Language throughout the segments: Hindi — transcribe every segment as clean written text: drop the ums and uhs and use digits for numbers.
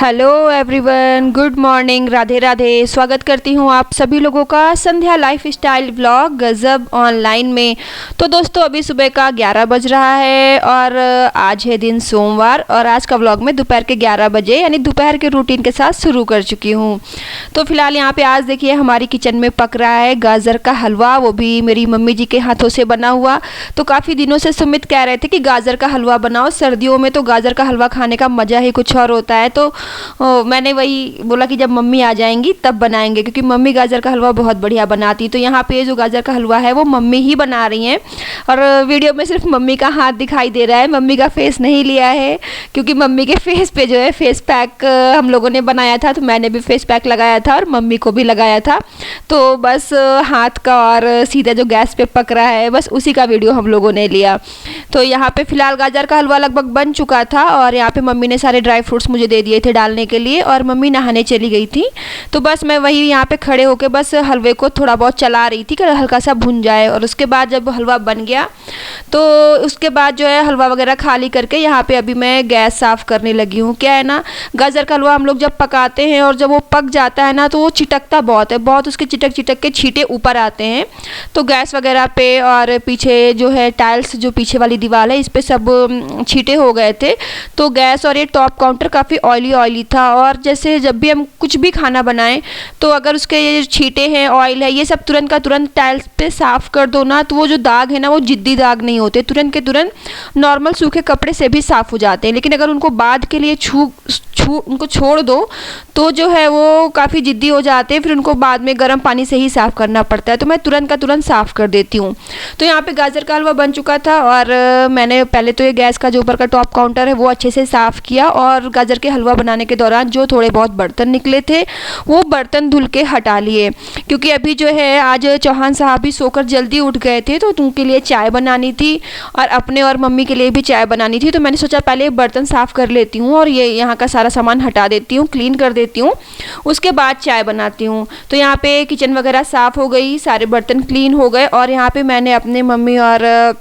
Hello everyone, good morning, Radhe Radhe. स्वागत करती हूँ आप सभी लोगों का संध्या लाइफ स्टाइल व्लॉग गज़ब ऑनलाइन में। तो दोस्तों अभी सुबह का 11 बज रहा है और आज है दिन सोमवार और आज का व्लॉग मैं दोपहर के 11 बजे यानी दोपहर के रूटीन के साथ शुरू कर चुकी हूँ। तो फिलहाल यहाँ पे आज देखिए हमारी किचन में पक रहा है गाजर का हलवा, वो भी मेरी मम्मी जी के हाथों से बना हुआ। तो काफ़ी दिनों से सुमित कह रहे थे कि गाजर का हलवा बनाओ, सर्दियों में तो गाजर का हलवा खाने का मज़ा ही कुछ और होता है। तो मैंने वही बोला कि जब मम्मी आ जाएंगी तब बनाएंगे, क्योंकि मम्मी गाजर का हलवा बहुत बढ़िया बनाती। तो यहाँ पे जो गाजर का हलवा है वो मम्मी ही बना रही हैं और वीडियो में सिर्फ मम्मी का हाथ दिखाई दे रहा है, मम्मी का फेस नहीं लिया है, क्योंकि मम्मी के फेस पे जो है फेस पैक हम लोगों ने बनाया था। तो मैंने भी फेस पैक लगाया था और मम्मी को भी लगाया था। तो बस हाथ का और सीधा जो गैस पे पक रहा है बस उसी का वीडियो हम लोगों ने लिया। तो यहाँ पे फिलहाल गाजर का हलवा लगभग बन चुका था और यहाँ पे मम्मी ने सारे ड्राई फ्रूट्स मुझे दे दिए थे डालने के लिए और मम्मी नहाने चली गई थी। तो बस मैं वही यहाँ पे खड़े होके बस हलवे को थोड़ा बहुत चला रही थी कि हल्का सा भुन जाए। और उसके बाद जब हलवा बन गया तो उसके बाद जो है हलवा वगैरह खाली करके यहाँ पे अभी मैं गैस साफ़ करने लगी हूँ। क्या है ना, गाजर का हलवा हम लोग जब पकाते हैं और जब वो पक जाता है ना तो वो चिटकता बहुत है, बहुत उसके चिटक चिटक के छींटे ऊपर आते हैं। तो गैस वगैरह पे और पीछे जो है टाइल्स, जो पीछे वाली दीवार है, इस पर सब छींटे हो गए थे। तो गैस और ये टॉप काउंटर काफ़ी ऑयली था और जैसे जब भी हम कुछ भी खाना बनाएं तो अगर उसके ये छींटे हैं, ऑयल है, ये सब तुरंत का तुरंत टाइल्स पे साफ़ कर दो ना, तो वो जो दाग है ना वो जिद्दी दाग नहीं होते, तुरंत के तुरंत नॉर्मल सूखे कपड़े से भी साफ़ हो जाते हैं। लेकिन अगर उनको बाद के लिए उनको छोड़ दो तो जो है वो काफ़ी जिद्दी हो जाते हैं, फिर उनको बाद में गर्म पानी से ही साफ़ करना पड़ता है। तो मैं तुरंत का तुरंत साफ़ कर देती हूँ। तो यहाँ पे गाजर का हलवा बन चुका था और मैंने पहले तो ये गैस का जो ऊपर का टॉप काउंटर है वो अच्छे से साफ़ किया और गाजर के हलवा बनाने के दौरान जो थोड़े बहुत बर्तन निकले थे वो बर्तन धुल के हटा लिए, क्योंकि अभी जो है आज चौहान साहब भी सोकर जल्दी उठ गए थे तो उनके लिए चाय बनानी थी और अपने और मम्मी के लिए भी चाय बनानी थी। तो मैंने सोचा पहले बर्तन साफ़ कर लेती हूँ और ये यहाँ का सारा सामान हटा देती हूँ, क्लीन कर देती हूँ, उसके बाद चाय बनाती हूँ। तो यहाँ पे किचन वगैरह साफ़ हो गई, सारे बर्तन क्लीन हो गए और यहाँ पे मैंने अपने मम्मी और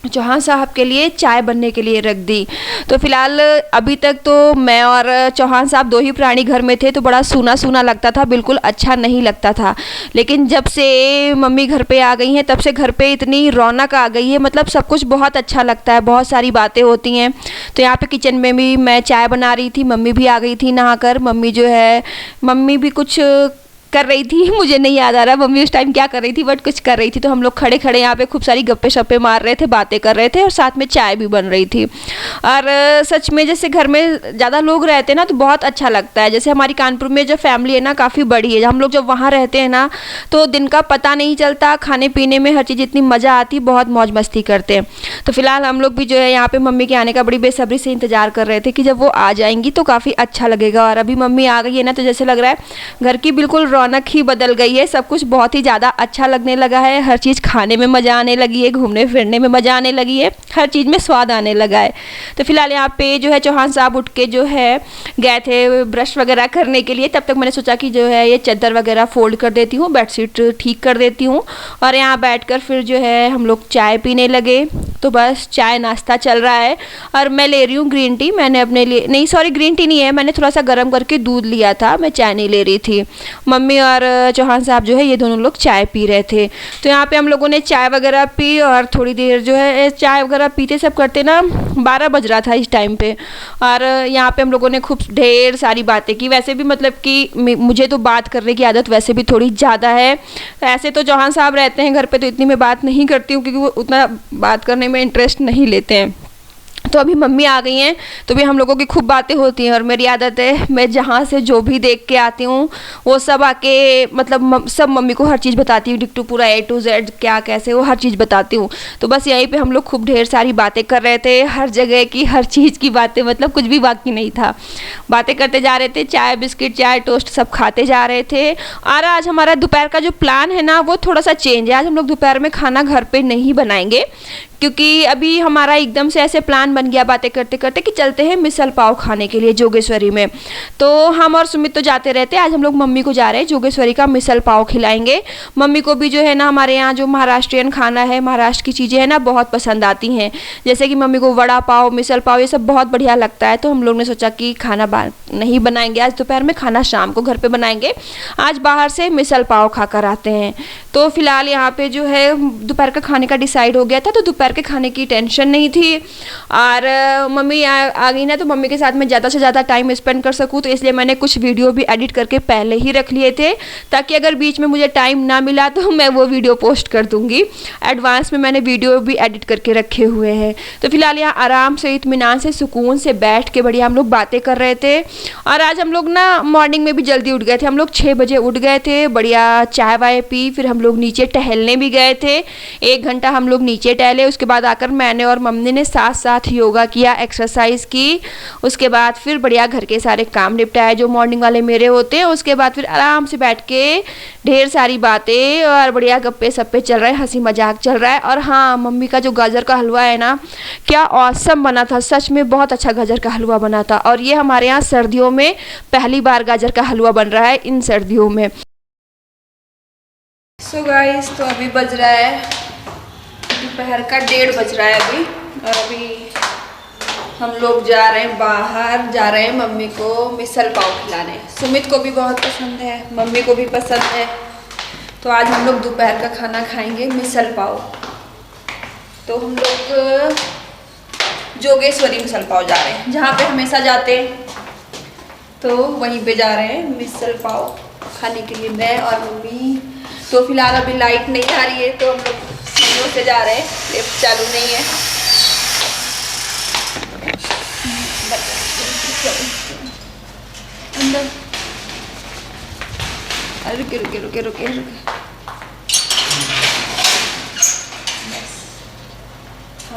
चौहान साहब के लिए चाय बनने के लिए रख दी। तो फिलहाल अभी तक तो मैं और चौहान साहब दो ही प्राणी घर में थे तो बड़ा सूना सूना लगता था, बिल्कुल अच्छा नहीं लगता था। लेकिन जब से मम्मी घर पे आ गई हैं तब से घर पे इतनी रौनक आ गई है, मतलब सब कुछ बहुत अच्छा लगता है, बहुत सारी बातें होती हैं। तो यहाँ पे किचन में भी मैं चाय बना रही थी, मम्मी भी आ गई थी नहाकर। मम्मी भी कुछ कर रही थी, मुझे नहीं याद आ रहा मम्मी उस टाइम क्या कर रही थी, बट कुछ कर रही थी। तो हम लोग खड़े खड़े यहाँ पे खूब सारी गप्पे शप्पे मार रहे थे, बातें कर रहे थे और साथ में चाय भी बन रही थी। और सच में जैसे घर में ज़्यादा लोग रहते हैं ना तो बहुत अच्छा लगता है। जैसे हमारी कानपुर में जो फैमिली है ना काफ़ी बड़ी है, हम लोग जब वहाँ रहते हैं ना तो दिन का पता नहीं चलता, खाने पीने में हर चीज़ इतनी मज़ा आती, बहुत मौज मस्ती करते हैं। तो फिलहाल हम लोग भी जो है यहाँ पर मम्मी के आने का बड़ी बेसब्री से इंतज़ार कर रहे थे कि जब वो आ जाएंगी तो काफ़ी अच्छा लगेगा। और अभी मम्मी आ गई है ना तो जैसे लग रहा है घर की बिल्कुल रौनक ही बदल गई है, सब कुछ बहुत ही ज़्यादा अच्छा लगने लगा है, हर चीज़ खाने में मज़ा आने लगी है, घूमने फिरने में मज़ा आने लगी है, हर चीज़ में स्वाद आने लगा है। तो फिलहाल यहाँ पे जो है चौहान साहब उठ के जो है गए थे ब्रश वगैरह करने के लिए, तब तक मैंने सोचा कि जो है ये चादर वगैरह फोल्ड कर देती हूँ, बेडशीट ठीक कर देती हूँ और यहाँ बैठकर फिर जो है हम लोग चाय पीने लगे। तो बस चाय नाश्ता चल रहा है और मैं ले रही हूँ ग्रीन टी। मैंने अपने लिए नहीं, सॉरी ग्रीन टी नहीं है, मैंने थोड़ा सा गर्म करके दूध लिया था, मैं चाय नहीं ले रही थी। मम्मी और चौहान साहब जो है ये दोनों लोग चाय पी रहे थे। तो यहाँ पे हम लोगों ने चाय वगैरह पी और थोड़ी देर जो है चाय वगैरह पीते सब करते ना 12 बज रहा था इस टाइम पे। और यहाँ पे हम लोगों ने खूब ढेर सारी बातें की। वैसे भी मतलब कि मुझे तो बात करने की आदत वैसे भी थोड़ी ज़्यादा है, ऐसे तो चौहान साहब रहते हैं घर पे तो इतनी मैं बात नहीं करती हूँ क्योंकि वो उतना बात करने में इंटरेस्ट नहीं लेते हैं। तो अभी मम्मी आ गई हैं तो भी हम लोगों की खूब बातें होती हैं और मेरी आदत है मैं जहाँ से जो भी देख के आती हूँ वो सब आके मतलब सब मम्मी को हर चीज़ बताती हूँ, डिट्टू पूरा A to Z क्या कैसे वो हर चीज़ बताती हूँ। तो बस यहीं पे हम लोग खूब ढेर सारी बातें कर रहे थे, हर जगह की हर चीज़ की बातें, मतलब कुछ भी बाकी नहीं था, बातें करते जा रहे थे, चाय बिस्किट चाय टोस्ट सब खाते जा रहे थे। और आज हमारा दोपहर का जो प्लान है ना वो थोड़ा सा चेंज है, आज हम लोग दोपहर में खाना घर पर नहीं बनाएंगे क्योंकि अभी हमारा एकदम से ऐसे प्लान बन गया बातें करते करते कि चलते हैं मिसल पाव खाने के लिए जोगेश्वरी में। तो हम और सुमित तो जाते रहते हैं, आज हम लोग मम्मी को जा रहे हैं जोगेश्वरी का मिसल पाव खिलाएंगे। मम्मी को भी जो है ना हमारे यहाँ जो महाराष्ट्रियन खाना है, महाराष्ट्र की चीज़ें हैं ना बहुत पसंद आती हैं। जैसे कि मम्मी को वड़ा पाव, मिसल पाव ये सब बहुत बढ़िया लगता है। तो हम लोग ने सोचा कि खाना नहीं बनाएंगे आज दोपहर में, खाना शाम को घर पे बनाएंगे। आज बाहर से मिसल पाव खा कर आते हैं। तो फिलहाल यहाँ पे जो है दोपहर का खाने का डिसाइड हो गया था, तो दोपहर के खाने की टेंशन नहीं थी। और मम्मी आ गई ना, तो मम्मी के साथ मैं ज़्यादा से ज़्यादा टाइम स्पेंड कर सकूँ, तो इसलिए मैंने कुछ वीडियो भी एडिट करके पहले ही रख लिए थे, ताकि अगर बीच में मुझे टाइम ना मिला तो मैं वो वीडियो पोस्ट कर दूँगी। एडवांस में मैंने वीडियो भी एडिट करके रखे हुए हैं। तो फिलहाल यहाँ आराम से इत्मीनान से सुकून से बैठ के बढ़िया हम लोग बातें कर रहे थे। और आज हम लोग ना मॉर्निंग में भी जल्दी उठ गए थे, हम लोग 6 बजे उठ गए थे, बढ़िया चाय वाय पी, फिर हम लोग नीचे टहलने भी गए थे। 1 घंटा हम लोग नीचे टहले, उसके बाद आकर मैंने और मम्मी ने साथ साथ योगा किया, एक्सरसाइज की। उसके बाद फिर बढ़िया घर के सारे काम निपटाए जो मॉर्निंग वाले मेरे होते हैं। उसके बाद फिर आराम से बैठ के ढेर सारी बातें और बढ़िया गप्पे सप्पे चल रहे हैं, हंसी मजाक चल रहा है। और हाँ, मम्मी का जो गाजर का हलवा है ना, क्या ऑसम बना था, सच में बहुत अच्छा गाजर का हलवा बना था। और ये हमारे यहाँ सर्दियों में पहली बार गाजर का हलवा बन रहा है इन सर्दियों में। सो गाइस, तो अभी बज रहा है दोपहर का 1:30 बज रहा है अभी। और अभी हम लोग जा रहे हैं बाहर, जा रहे हैं मम्मी को मिसल पाव खिलाने। सुमित को भी बहुत पसंद है, मम्मी को भी पसंद है। तो आज हम लोग दोपहर का खाना खाएंगे मिसल पाव। तो हम लोग जोगेश्वरी मिसल पाव जा रहे हैं, जहाँ पे हमेशा जाते हैं, तो वहीं पे जा रहे हैं मिसल पाव खाने के लिए मैं और मम्मी। तो फिलहाल अभी लाइट नहीं आ रही है, तो हम लोग सीढ़ियों से जा रहे हैं, लिफ्ट चालू नहीं है। अंदर रुके रुके रुके रुके रुके।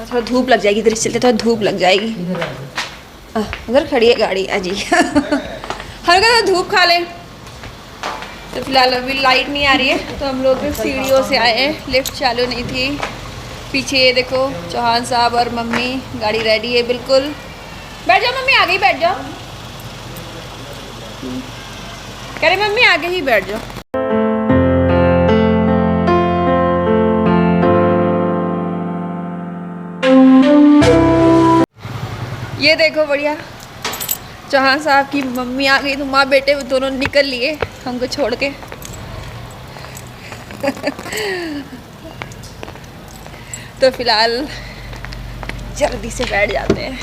थोड़ा धूप लग जाएगी, इधर चलते थोड़ा धूप लग जाएगी। उधर खड़ी है गाड़ी अजी हल्का सा धूप खा ले। तो फिलहाल अभी लाइट नहीं आ रही है, तो हम लोग सीढ़ियों से आए हैं, लिफ्ट चालू नहीं थी। पीछे ये देखो चौहान साहब और मम्मी, गाड़ी रेडी है बिल्कुल। बैठ जाओ मम्मी, आगे ही बैठ जाओ। कह रहे मम्मी आगे ही बैठ जाओ। ये देखो बढ़िया चौहान साहब की मम्मी आ गई, तो माँ बेटे वो दोनों निकल लिए हमको छोड़ के तो फिलहाल जल्दी से बैठ जाते हैं।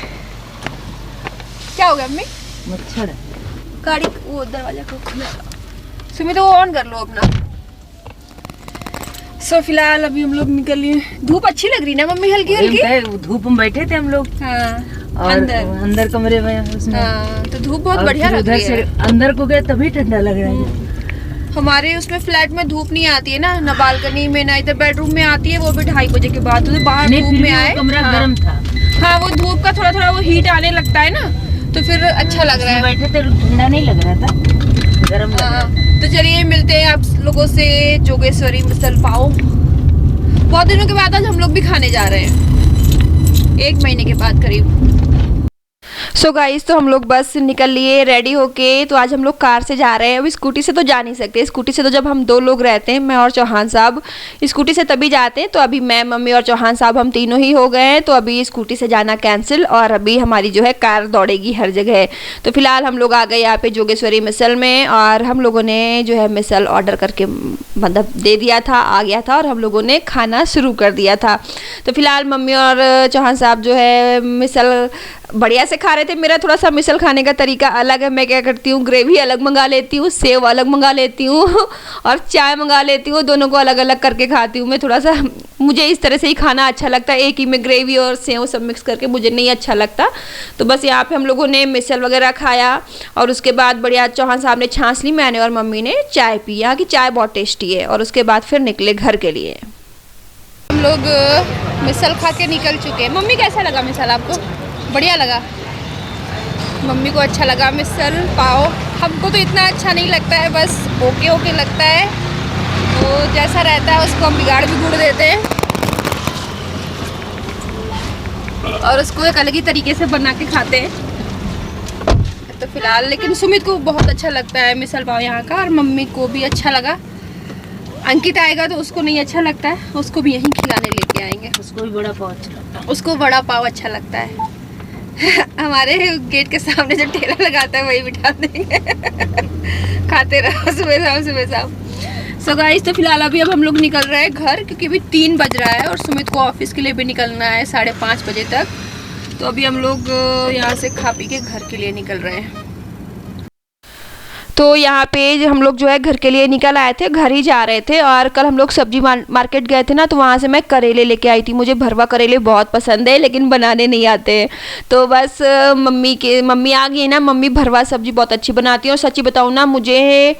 क्या हो गया मम्मी? मच्छर गाड़ी वो दरवाजा को खुला, सुमित वो ऑन कर लो अपना। सो फिलहाल अभी हम लोग निकल लिए। धूप अच्छी लग रही ना मम्मी, हल्की हल्की धूप में बैठे थे हम लोग। हाँ, और अंदर कमरे में उसमें। हाँ, तो धूप बहुत बढ़िया लग रही है। अंदर को गए तभी ठंडा लग रहा है। हमारे उसमें फ्लैट में धूप नहीं आती है ना बालकनी में, ना इधर बेडरूम में आती है, वो भी 2:30 बजे के बाद। तो बाहर धूप में आए, कमरा गर्म था। हाँ, वो धूप का थोड़ा थोड़ा वो हीट आने लगता है ना, तो फिर अच्छा लग रहा है। बैठे थे ठंडा नहीं लग रहा था, गर्म लग रहा था। तो चलिए मिलते हैं आप लोगों से जोगेश्वरी मिसल पाव। बहुत दिनों के बाद आज हम लोग भी खाने जा रहे हैं, 1 महीने के बाद करीब। सो गाइस, तो हम लोग बस निकल लिए रेडी होके। तो आज हम लोग कार से जा रहे हैं, अभी स्कूटी से तो जा नहीं सकते। स्कूटी से तो जब हम 2 लोग रहते हैं, मैं और चौहान साहब, स्कूटी से तभी जाते हैं। तो अभी मैं, मम्मी और चौहान साहब हम तीनों ही हो गए हैं, तो अभी स्कूटी से जाना कैंसिल, और अभी हमारी जो है कार दौड़ेगी हर जगह। तो फिलहाल हम लोग आ गए यहाँ पे जोगेश्वरी मिसल में, और हम लोगों ने जो है मिसल ऑर्डर करके मतलब दे दिया था, आ गया था, और हम लोगों ने खाना शुरू कर दिया था। तो फिलहाल मम्मी और चौहान साहब जो है मिसल बढ़िया से खा रहे थे। मेरा थोड़ा सा मिसल खाने का तरीका अलग है, मैं क्या करती हूँ, ग्रेवी अलग मंगा लेती हूँ, सेव अलग मंगा लेती हूँ और चाय मंगा लेती हूँ, दोनों को अलग अलग करके खाती हूँ। मैं थोड़ा सा, मुझे इस तरह से ही खाना अच्छा लगता है, एक ही में ग्रेवी और सेव सब मिक्स करके मुझे नहीं अच्छा लगता। तो बस यहाँ पे हम लोगों ने मिसल वगैरह खाया, और उसके बाद बढ़िया चौहान साहब ने छाछ ली, मैंने और मम्मी ने चाय पी। यहाँ की चाय बहुत टेस्टी है। और उसके बाद फिर निकले घर के लिए। हम लोग मिसल खा के निकल चुके हैं। मम्मी कैसा लगा मिसल आपको? बढ़िया लगा, मम्मी को अच्छा लगा मिसल पाव। हमको तो इतना अच्छा नहीं लगता है, बस ओके ओके लगता है। तो जैसा रहता है उसको हम बिगाड़ भी गुड़ देते हैं। और उसको एक अलग ही तरीके से बना के खाते हैं। तो फिलहाल लेकिन सुमित को बहुत अच्छा लगता है मिसल पाव यहाँ का, और मम्मी को भी अच्छा लगा। अंकित आएगा तो उसको नहीं अच्छा लगता है, उसको भी यहीं खिलाने लेके आएंगे। उसको भी बड़ा पाव अच्छा लगता है। उसको बड़ा पाव अच्छा लगता है। हमारे गेट के सामने जो ठेला लगाता है वही बिठा देंगे। खाते रहो सुबह शाम सुबह शाम। सो गाइस, तो फिलहाल अभी अब हम लोग निकल रहे हैं घर, क्योंकि अभी 3 बज रहा है और सुमित को ऑफिस के लिए भी निकलना है 5:30 बजे तक। तो अभी हम लोग यहाँ से खा पी के घर के लिए निकल रहे हैं। तो यहाँ पे हम लोग जो है घर के लिए निकल आए थे, घर ही जा रहे थे। और कल हम लोग सब्जी मार्केट गए थे ना, तो वहाँ से मैं करेले लेके आई थी। मुझे भरवा करेले बहुत पसंद है, लेकिन बनाने नहीं आते हैं। तो बस मम्मी आ गई ना, मम्मी भरवा सब्जी बहुत अच्छी बनाती है। और सच्ची बताऊँ ना, मुझे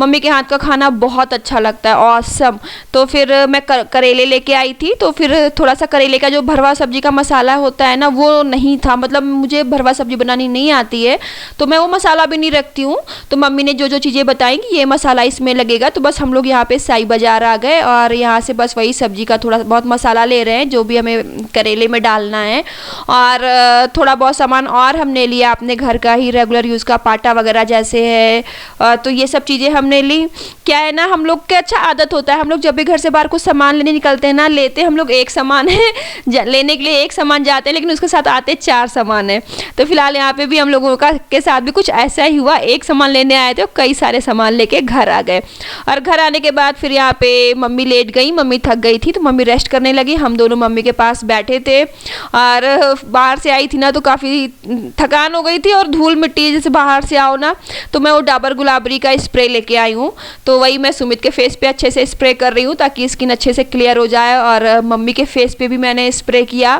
मम्मी के हाथ का खाना बहुत अच्छा लगता है, ऑसम। तो फिर मैं करेले लेके आई थी। तो फिर थोड़ा सा करेले का जो भरवा सब्जी का मसाला होता है ना, वो नहीं था। मतलब मुझे भरवा सब्जी बनानी नहीं आती है, तो मैं वो मसाला भी नहीं रखती हूँ। तो मम्मी ने जो चीज़ें बताई कि ये मसाला इसमें लगेगा, तो बस हम लोग यहाँ पे साई बाज़ार आ गए और यहाँ से बस वही सब्जी का थोड़ा बहुत मसाला ले रहे हैं, जो भी हमें करेले में डालना है। और थोड़ा बहुत सामान और हमने लिया अपने घर का ही रेगुलर यूज़ का, पाटा वगैरह जैसे है। तो ये सब चीज़ें हमने ली। क्या है ना, हम लोग की अच्छा आदत होता है, हम लोग जब भी घर से बाहर कुछ सामान लेने निकलते हैं ना, लेते हम लोग एक सामान है लेने के लिए एक सामान जाते हैं, लेकिन उसके साथ आते 4 सामान है। तो फिलहाल यहाँ पे भी हम लोगों का के साथ भी कुछ ऐसा ही हुआ। एक सामान लेने आए थे, कई सारे सामान लेके घर आ गए। और घर आने के बाद फिर यहाँ पे मम्मी लेट गई, मम्मी थक गई थी, तो मम्मी रेस्ट करने लगी। हम दोनों मम्मी के पास बैठे थे। और बाहर से आई थी ना, तो काफ़ी थकान हो गई थी और धूल मिट्टी, जैसे बाहर से आओ ना, तो मैं वो डाबर गुलाबरी का स्प्रे लेके आई हूँ। तो वही मैं सुमित के फेस पे अच्छे से स्प्रे कर रही हूँ, ताकि स्किन अच्छे से क्लियर हो जाए। और मम्मी के फेस पे भी मैंने स्प्रे किया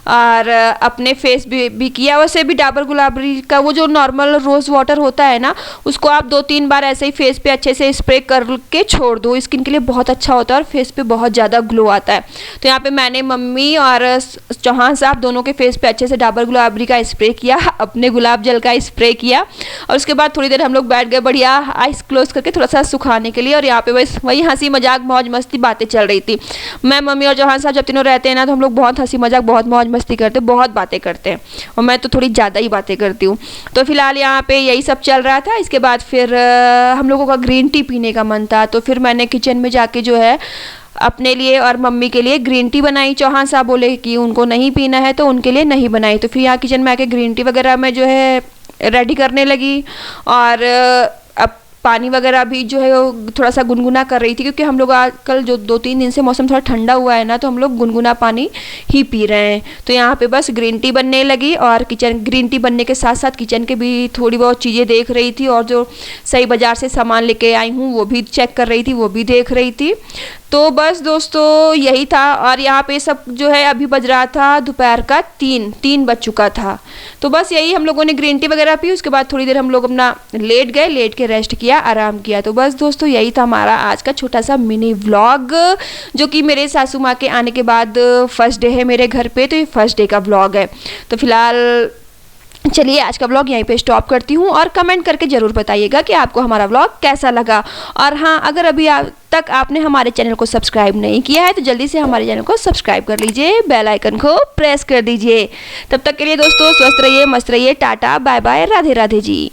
और अपने फेस भी किया। वैसे भी डाबर गुलाबरी का वो जो नॉर्मल रोज़ वाटर होता है ना, उसको आप 2-3 बार ऐसे ही फेस पे अच्छे से स्प्रे करके छोड़ दो, स्किन के लिए बहुत अच्छा होता है और फेस पे बहुत ज़्यादा ग्लो आता है। तो यहाँ पे मैंने मम्मी और चौहान साहब दोनों के फेस पे अच्छे से डाबर गुलाबरी का स्प्रे किया, अपने गुलाब जल का स्प्रे किया। और उसके बाद थोड़ी देर हम लोग बैठ गए बढ़िया आइस क्लोज करके, थोड़ा सा सुखाने के लिए। और यहाँ पे बस वही हंसी मजाक मौज मस्ती बातें चल रही थी। मैं, मम्मी और चौहान साहब जब तीनों रहते हैं ना, तो हम लोग बहुत हंसी मजाक, बहुत मौज मस्ती करते, बहुत बातें करते हैं। और मैं तो थोड़ी ज़्यादा ही बातें करती हूँ। तो फिलहाल यहाँ पे यही सब चल रहा था। इसके बाद फिर हम लोगों का ग्रीन टी पीने का मन था, तो फिर मैंने किचन में जाके जो है अपने लिए और मम्मी के लिए ग्रीन टी बनाई। चौहान साहब बोले कि उनको नहीं पीना है, तो उनके लिए नहीं बनाई। तो फिर यहाँ किचन में आके ग्रीन टी वगैरह मैं जो है रेडी करने लगी। और अब पानी वगैरह भी जो है वो थोड़ा सा गुनगुना कर रही थी, क्योंकि हम लोग आजकल जो 2-3 दिन से मौसम थोड़ा ठंडा हुआ है ना, तो हम लोग गुनगुना पानी ही पी रहे हैं। तो यहाँ पे बस ग्रीन टी बनने लगी और ग्रीन टी बनने के साथ साथ किचन के भी थोड़ी बहुत चीज़ें देख रही थी। और जो सही बाज़ार से सामान लेके आई हूँ वो भी चेक कर रही थी, वो भी देख रही थी। तो बस दोस्तों यही था। और यहाँ पे सब जो है अभी बज रहा था दोपहर का 3 बज चुका था। तो बस यही हम लोगों ने ग्रीन टी वगैरह पी। उसके बाद थोड़ी देर हम लोग अपना लेट गए, लेट के रेस्ट किया, आराम किया। तो बस दोस्तों यही था हमारा आज का छोटा सा मिनी व्लॉग, जो कि मेरे सासू माँ के आने के बाद फर्स्ट डे है मेरे घर पे। तो ये फर्स्ट डे का व्लॉग है। तो फिलहाल चलिए आज का व्लॉग यहीं पे स्टॉप करती हूँ। और कमेंट करके ज़रूर बताइएगा कि आपको हमारा व्लॉग कैसा लगा। और हाँ, अगर अभी तक आपने हमारे चैनल को सब्सक्राइब नहीं किया है, तो जल्दी से हमारे चैनल को सब्सक्राइब कर लीजिए, बेल आइकन को प्रेस कर दीजिए। तब तक के लिए दोस्तों स्वस्थ रहिए, मस्त रहिए, tata bye bye, Radhe Radhe जी।